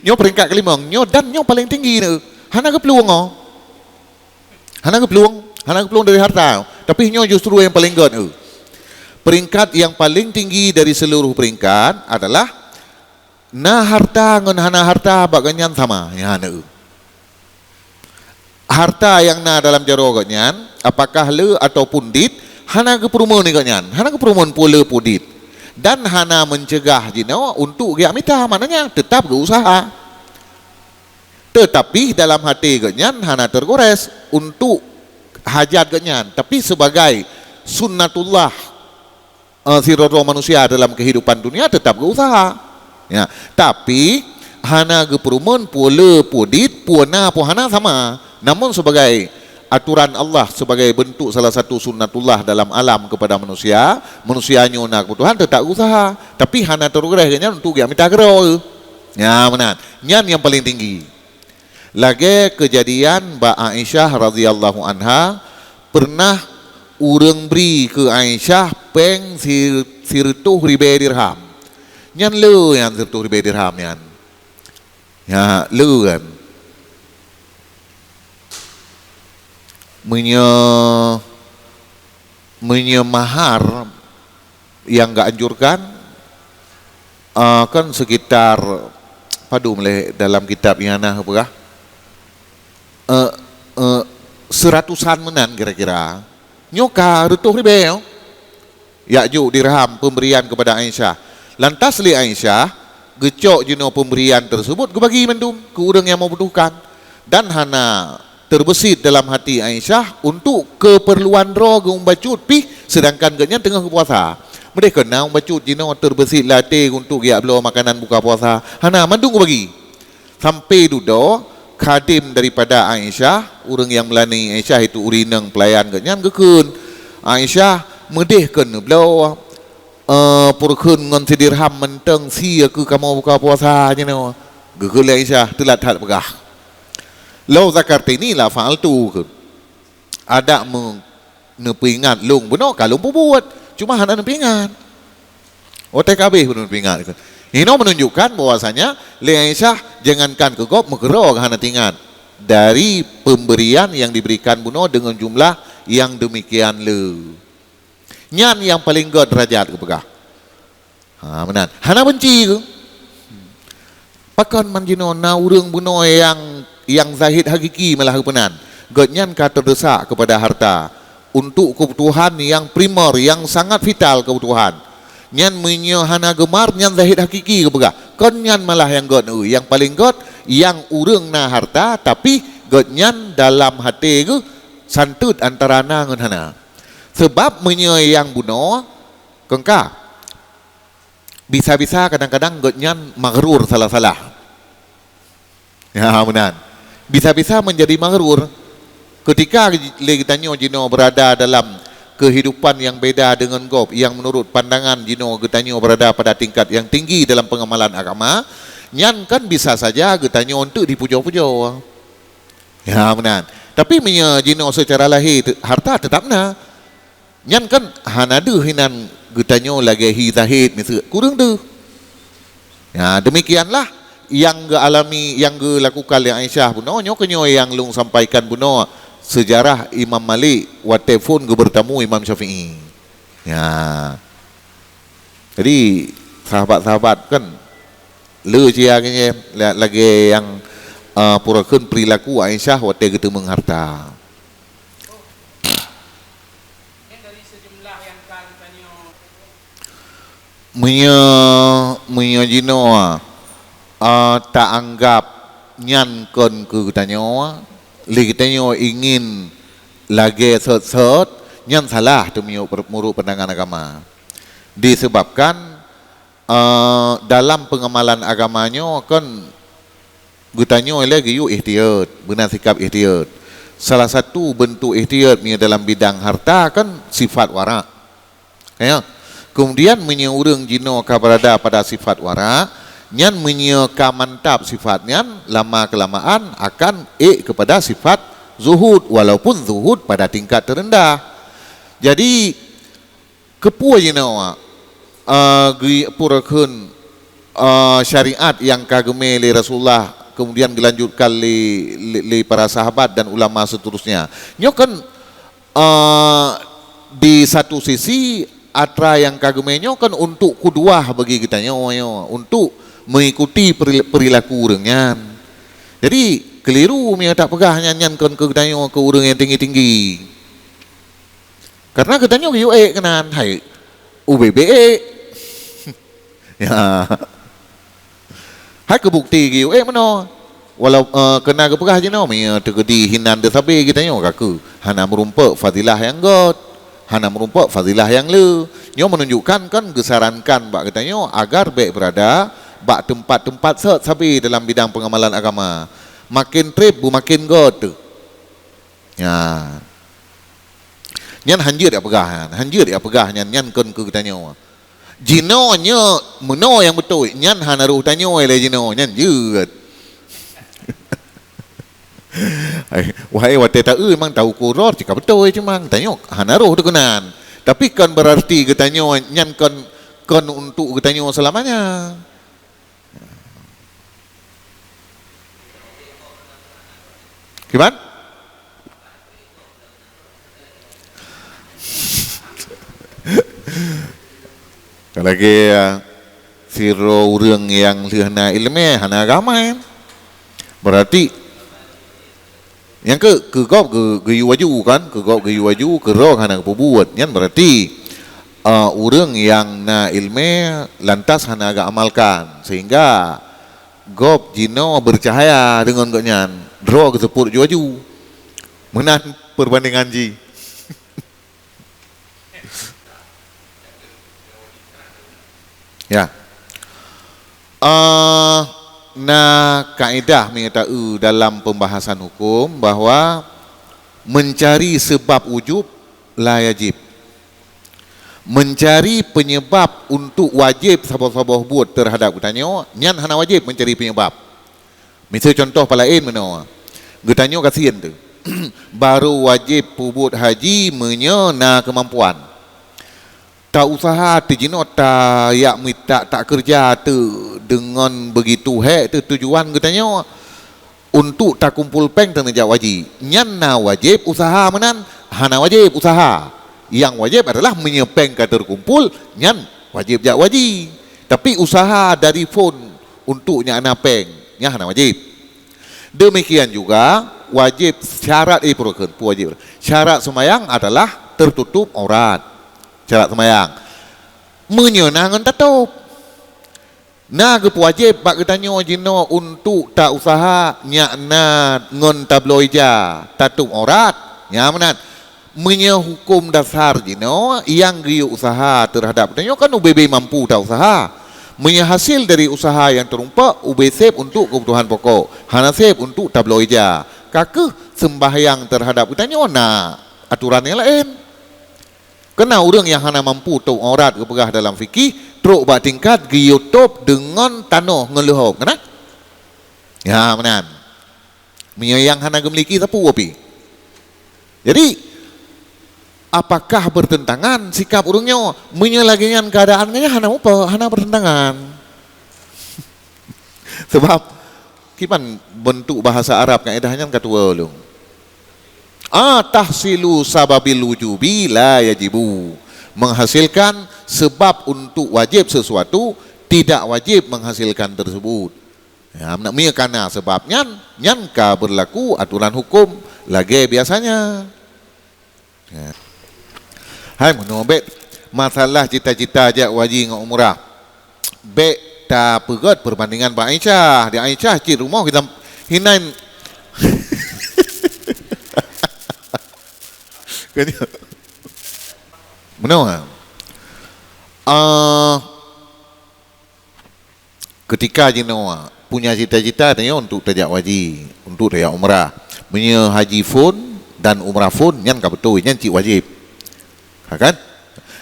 S1: nyo peringkat kelima, nyo dan nyo paling tinggi ni hana ke peluang oh. Hana ke peluang dari harta, tapi nyo justru yang paling god. Peringkat yang paling tinggi dari seluruh peringkat adalah na harta ngan hana harta baganyan sama ya hana. Harta yang na dalam jaro ganyan, apakah le ataupun dit, hana ke perumahan ni ganyan, hana ke perumahan pula pudit, dan hana mencegah jino untuk giat mita, maknanya tetap berusaha. Tetapi dalam hati ganyan hana tergores untuk hajat ganyan, tapi sebagai sunnatullah siroro manusia dalam kehidupan dunia tetap berusaha. Ya, tapi hana ke perumahan pula pudit, puana puhana sama. Namun sebagai aturan Allah, sebagai bentuk salah satu sunnatullah dalam alam kepada manusia, manusia nyona kebutuhan tetap usaha, tapi hana terugah untuk yang minta gero. Ya benar. Nyan yang paling tinggi. Lagi kejadian Mbak Aisyah radhiyallahu anha pernah urang beri ke Aisyah peng sirtuh ribe dirham. Nyan le yang sirtuh ribe dirham nyan. Ya le kan. Mahar yang enggak anjurkan kan sekitar padu mulai dalam kitab yang nah apa seratusan menan kira-kira nyoka rutuh ribe ya ju dirham pemberian kepada Aisyah. Lantas li Aisyah gecok jino pemberian tersebut gebagi mendum ke orang yang membutuhkan, dan hana terbesit dalam hati Aisyah untuk keperluan roh umbacut pi, sedangkan genya tengah puasa. Mereka kena umbacut jino terbesit latih untuk dia belum makanan buka puasa. Hana mandung bagi. Sampai dudo khadim daripada Aisyah, orang yang melani Aisyah itu urineng pelayan genya gekun. Aisyah medihkan belum purkun ngon sedirham menteng si aku kamu buka puasa jino. Gekun Aisyah telat tak pegah. Lau zakartini la fa'altu, ada menepingat long benar kalau buat cuma hana nepingat OTKB pun nepingat. Ini menunjukkan bahwasanya le Aisyah jangankan kegop megero hana tingat dari pemberian yang diberikan buno dengan jumlah yang demikian le. Nyan yang paling god derajat ke pegah. Ha benar. Hana benci ke? Pakan manjino na urang buno yang zahid hakiki malah kepenan. Godnyan ka terdesak kepada harta untuk kebutuhan yang primer, yang sangat vital kebutuhan. nyan menyo hana gemar nyan zahid hakiki ke begah kon nyan malah yang god yang paling god yang urang na harta tapi god nyan dalam hati ke santut antara na ngan hana sebab menyo yang buno kengka bisa-bisa kadang-kadang god nyan maghrur salah-salah ya benar bisa-bisa menjadi maghrur ketika kita jino berada dalam kehidupan yang beda dengan gob yang menurut pandangan jino getanyo berada pada tingkat yang tinggi dalam pengamalan agama nyan kan bisa saja getanyo untuk dipuja-puja ya benar tapi menye jino secara lahir harta tetap na nyan kan hanadu hinan getanyo lagi hi zahid misal kurang tu ya demikianlah yang ge alami yang ge lakukan oleh Aisyah buno nyo yang lung sampaikan buno sejarah Imam Malik wa telefon ge bertemu Imam Syafi'i ya jadi sahabat-sahabat kan le cia lagi yang purakeun perilaku Aisyah wa te geteu mengharta
S2: dari sejumlah yang kan tanyo
S1: menyo jino tak anggap nyan kon ke tanyo li tanyo ingin lagi set nyan salah tu muruk pandangan agama disebabkan dalam pengamalan agamanya kan gutanyo lagi yu ihtiyat benar sikap ihtiyat salah satu bentuk ihtiyatnya dalam bidang harta kan sifat wara ya kemudian menyeurang jino ka berada pada sifat wara nyan menyeka mantap sifatnya lama kelamaan akan kepada sifat zuhud walaupun zuhud pada tingkat terendah jadi kepuai jino purakeun syariat yang kageme li Rasulullah kemudian dilanjutkan li para sahabat dan ulama seterusnya nyo kan di satu sisi atra yang kagemenyo kan untuk kuduah bagi kita nyo untuk mengikuti perilaku urangnya jadi keliru mi tak pegah nyan kon ke tanyo ke urang yang tinggi-tinggi karena ketanyo yu kenan hai UBBE ya hai kebukti yu mano walau kena ke pegah je no mi tegedi hinan de sabe ketanyo kaku hana merumpak fadilah yang god hana merumpak fadilah yang le nyo menunjukkan kan gesarankan bak ketanyo agar baik berada bak tempat-tempat sabi dalam bidang pengamalan agama makin trip makin god ya nyan hanjir ya pegah nyan kon ke tanyo jino nya meno yang betul nyan hanaruh tanyo le jino nyan jeut wahai wate ta memang tahu kuror jika betul cuma tanyo hanaruh dekenan tapi kan berarti ke tanyo nyan kon untuk ke tanyo selamanya gimana? Lagi siro urang yang lihna ilmu hana agama berarti yang ke gop ke waju kan ke gop ke waju ke roh hana kebuat yang berarti urang yang na ilmu lantas hana agak amalkan sehingga gop jino bercahaya dengan goknyan draw ke sepur juaju menan perbandingan ji ya na kaedah mengetahui dalam pembahasan hukum bahwa mencari sebab wujub la yajib mencari penyebab untuk wajib sabah-sabah buat terhadap gutanyo nyan hana wajib mencari penyebab misal contoh palain meno gutanyo kasihan tu baru wajib pubut haji menyena kemampuan tak usaha tijino tak yak minta tak kerja tu dengan begitu tu tujuan gutanyo untuk tak kumpul peng tenejak wajib nyan na wajib usaha menan hana wajib usaha yang wajib adalah menyepeng ke terkumpul nyan wajib jak wajib tapi usaha dari phone untuknya anapeng nya hana wajib demikian juga wajib syarat wajib syarat semayang adalah tertutup aurat syarat semayang menyenangan tatup. Nah ke wajib bak ketanyo jino untuk tak usaha nyak na ngon tabloija tatup orat. Ya menat. Menye hukum dasar jino yang giu usaha terhadap ketanyo kan UBB mampu tak usaha. Menye hasil dari usaha yang terumpak UB save untuk kebutuhan pokok. Hana save untuk tabloija. Kakeh sembahyang terhadap ketanyo na aturan yang lain. Kena orang yang hana mampu tu aurat kepegah dalam fikih teruk bak tingkat gi YouTube dengan tanah ngeluhop kena? Ya menan. Yang hana gemiliki siapa wapi? Jadi apakah bertentangan sikap orangnya menyelagian keadaannya hana apa? Hana bertentangan. Sebab kipan bentuk bahasa Arab kaedahnya katua lu. Tahsilu sababil wujubi la yajibu. Menghasilkan sebab untuk wajib sesuatu tidak wajib menghasilkan tersebut. Ya, nak karena sebabnya nyanka berlaku aturan hukum lagi biasanya. Ya. Hai menobek masalah cita-cita ajak wajib ngok umrah. Bek tak pegat perbandingan Pak Aisyah. Di Aisyah cik rumah kita hinain benar. Ketika jino punya cita-cita tanya untuk tajak wajib, untuk tajak umrah, punya haji pun dan umrah pun nyan ka betul nyan cik wajib. Kan?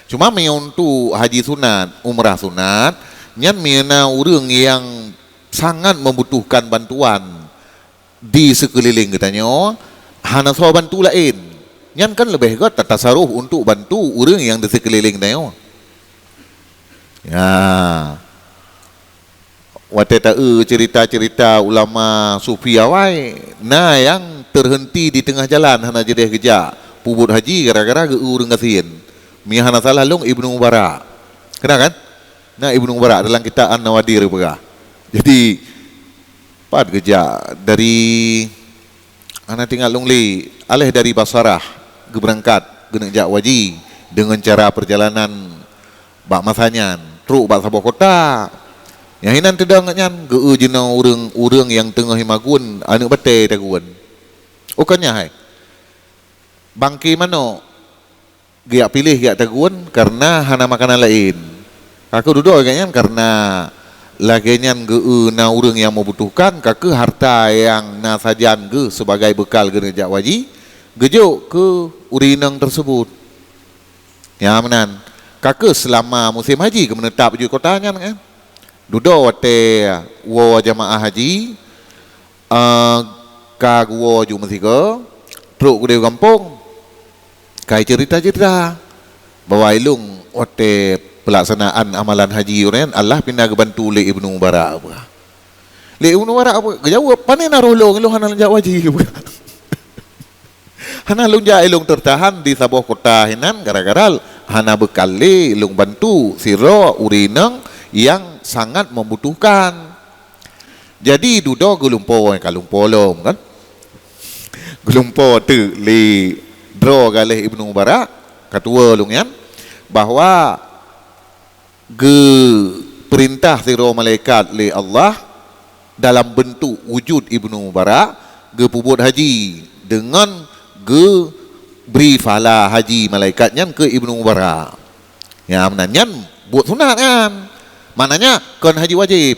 S1: Cuma untuk haji sunat, umrah sunat, nyan mina orang yang sangat membutuhkan bantuan di sekeliling katanya, hana so bantu lain. Nyan kan lebih got tasaruf untuk bantu orang yang di sekeliling tayo. Ya. Wate cerita-cerita ulama sufi awai nah yang terhenti di tengah jalan hana jedeh kerja pubut haji gara-gara ke urang kasihin. Mi hana salah long Ibnu Mubarak. Kena kan? Nah Ibnu Mubarak dalam kitab An-Nawadir pegah. Jadi pad kerja dari ana tinggal long li alih dari Basrah berangkat genek jak waji dengan cara perjalanan bak masanya truk bak sebuah kota yang hinan tidak ngan geu jena urang yang tengah himagun anu bate taguan okanya hai bangki mano giak pilih giak taguan karena hana makanan lain aku duduk agaknya karena lagian geu na urang yang membutuhkan kakek harta yang na sajan ge sebagai bekal genek jak waji gejuk ke urinang tersebut. Ya menan. Kakek selama musim haji ke menetap di kotanya kan. Duduk wate wo jamaah haji ka gua ju mesika truk ke kampung. Kai cerita-cerita bahwa ilung wate pelaksanaan amalan haji orang Allah pindah ke bantu le Ibnu Mubarak apa. Le Ibnu Mubarak apa? Jawab panen arulung lu hana jawab haji. Hana lunja ilung tertahan di sebuah kota hinan gara-gara hana bekali ilung bantu siro urinang yang sangat membutuhkan. Jadi dudo gelumpo kalumpolom kan. Gelumpo tu li dro galih Ibnu Mubarak ketua lungyan bahwa ge perintah siro malaikat li Allah dalam bentuk wujud Ibnu Mubarak ge pubut haji dengan ge beri fala haji malaikatnya ke Ibnu Mubarak. Ya menanyan buat sunat kan. Maknanya kon haji wajib.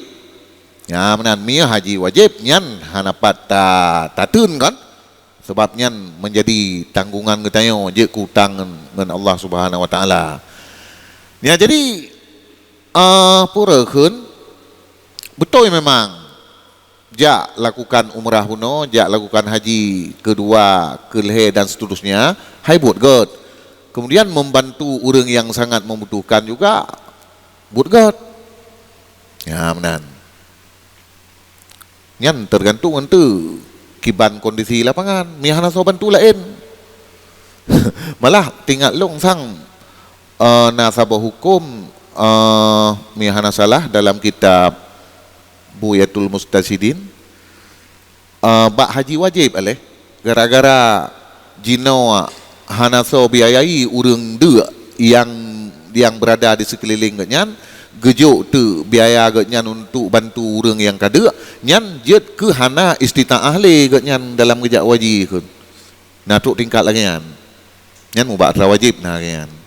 S1: Ya menan mia haji wajib nyan hanapat tatun kan. Sebabnya menjadi tanggungan ketayo je kutang dengan Allah Subhanahu wa taala. Ya jadi purakeun betul memang jak lakukan umrah huno, jak lakukan haji kedua, keleh dan seterusnya, hai buat god. Kemudian membantu orang yang sangat membutuhkan juga buat god. Ya menan. Nyan tergantung entu kiban kondisi lapangan, mihana so bantu lain. Malah tinggal long sang nasabah hukum mihana salah dalam kitab Buyatul Mustasidin bak haji wajib aleh gara-gara jino hana so biayai urang de yang yang berada di sekeliling nyan gejuk tu biaya nyan untuk bantu orang yang kada nyan jet ke hana istitaah le nyan dalam kerja wajib ke. Nah tuk tingkat lagi nyan. Nyan mubah wajib nah nyan.